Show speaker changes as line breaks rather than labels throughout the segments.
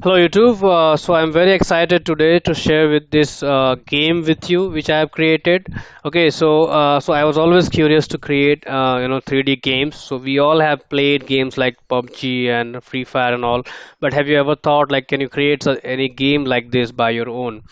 Hello YouTube. So I'm very excited today to share with this game with you, which I have created. Okay, so I was always curious to create 3D games. So we all have played games like PUBG and Free Fire and all. But have you ever thought like, can you create any game like this by your own?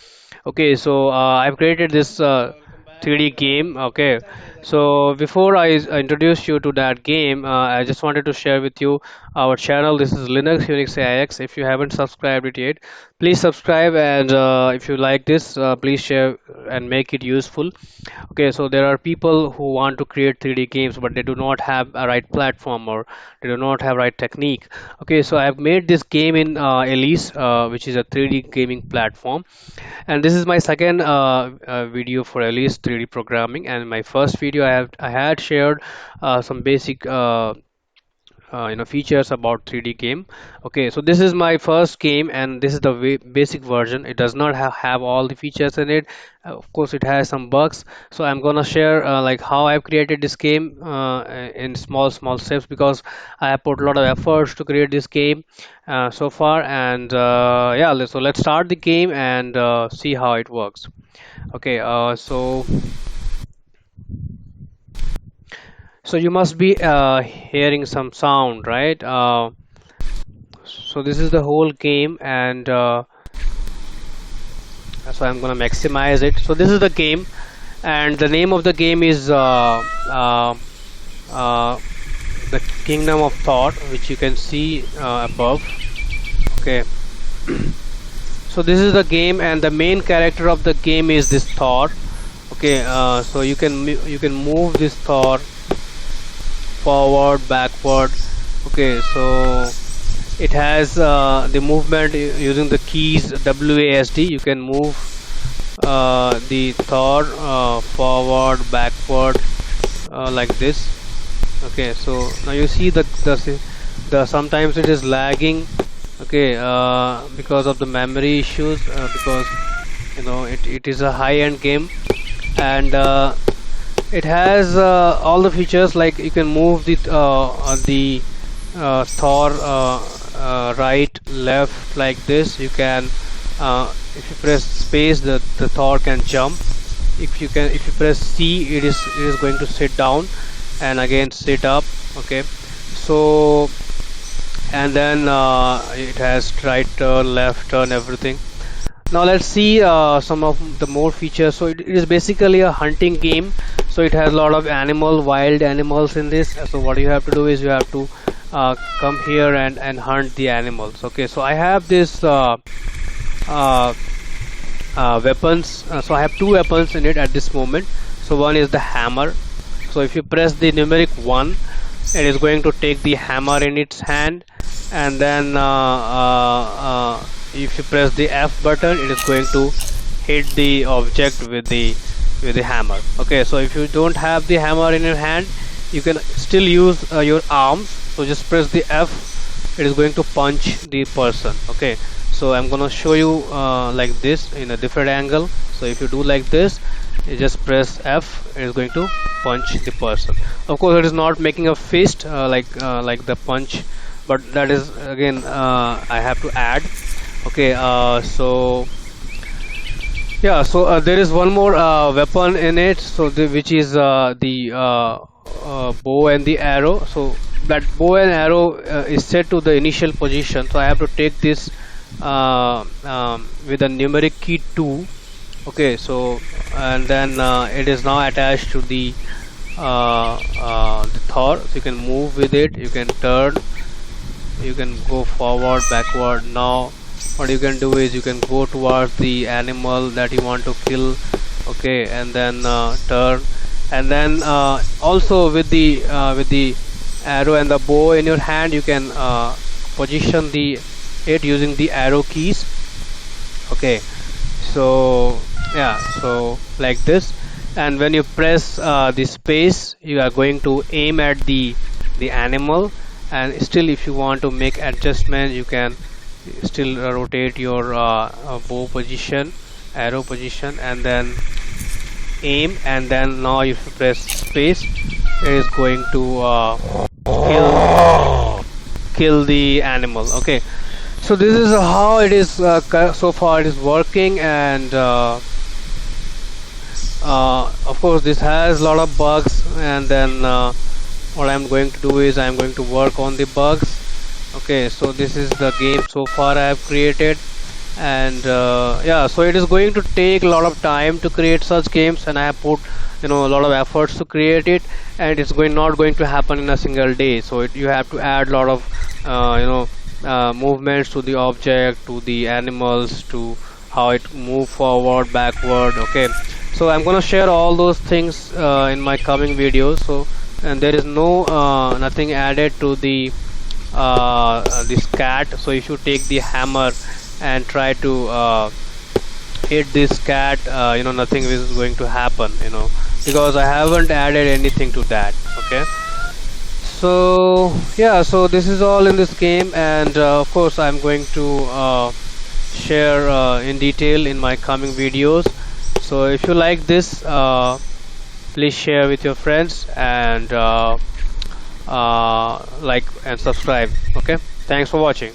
Okay, so I've created this 3D game. Okay, so before I introduce you to that game, I just wanted to share with you our channel. This is Linux Unix AIX. If you haven't subscribed it yet, please subscribe, and if you like this, please share and make it useful. Okay, so there are people who want to create 3D games, but they do not have a right platform or they do not have right technique. Okay, so I've made this game in Elise, which is a 3D gaming platform, and this is my second video for Elise 3D programming. And my first video I had shared some basic features about 3D game. Okay, so this is my first game, and this is the basic version. It does not have all the features in it. Of course, it has some bugs. So I'm gonna share like how I've created this game in small steps, because I have put a lot of efforts to create this game so far. And yeah, so let's start the game and see how it works. Okay, so you must be hearing some sound, right? So this is the whole game, and so I'm gonna maximize it. So this is the game, and the name of the game is uh, the Kingdom of Thought, which you can see above. Okay, so this is the game, and the main character of the game is this Thor. Okay, so you can move this Thor forward, backward. Okay, so it has the movement using the keys WASD. You can move the Thor forward, backward, like this. Okay, so now you see the sometimes it is lagging. Okay, because of the memory issues, because it is a high-end game, and it has all the features, like you can move the Thor right, left, like this. You can if you press space, the Thor can jump. If you press C, it is going to sit down, and again sit up. Okay, so and then it has right turn, left turn, everything. Now let's see some of the more features. So it is basically a hunting game. So it has a lot of wild animals in this. So what you have to do is you have to come here and hunt the animals. Okay, so I have this uh, weapons. So I have two weapons in it at this moment. So one is the hammer. So if you press the numeric 1, it is going to take the hammer in its hand, and then if you press the F button, it is going to hit the object with the hammer. Okay, so if you don't have the hammer in your hand, you can still use your arms. So just press the F, it is going to punch the person. Okay, so I'm gonna show you like this in a different angle. So if you do like this, you just press F, it is going to punch the person. Of course, it is not making a fist like the punch, but that is again I have to add. Okay, so yeah, so there is one more weapon in it, so which is the bow and the arrow. So that bow and arrow is set to the initial position. So I have to take this with the numeric key 2. Okay, so and then it is now attached to the Thor. So you can move with it, you can turn, you can go forward, backward. Now what you can do is you can go towards the animal that you want to kill. Okay, and then turn, and then also with the arrow and the bow in your hand, you can position it using the arrow keys. Okay, so yeah, so like this. And when you press the space, you are going to aim at the animal. And still, if you want to make adjustment, you can still rotate your bow position, arrow position, and then aim. And then now if you press space, it is going to kill the animal. Okay, So this is how it is so far it is working, and of course this has a lot of bugs, and then what I'm going to do is I'm going to work on the bugs. Okay, so this is the game so far I have created, and yeah, so it is going to take a lot of time to create such games, and I have put a lot of efforts to create it, and it's not going to happen in a single day. So you have to add a lot of movements to the object, to the animals, to how it move forward, backward. Okay, so I'm gonna share all those things in my coming videos. So, and there is no nothing added to the this cat. So if you take the hammer and try to hit this cat, nothing is going to happen, because I haven't added anything to that. Okay, so yeah, so this is all in this game, and of course I'm going to share in detail in my coming videos. So if you like this, please share with your friends, and like and subscribe. Okay, thanks for watching.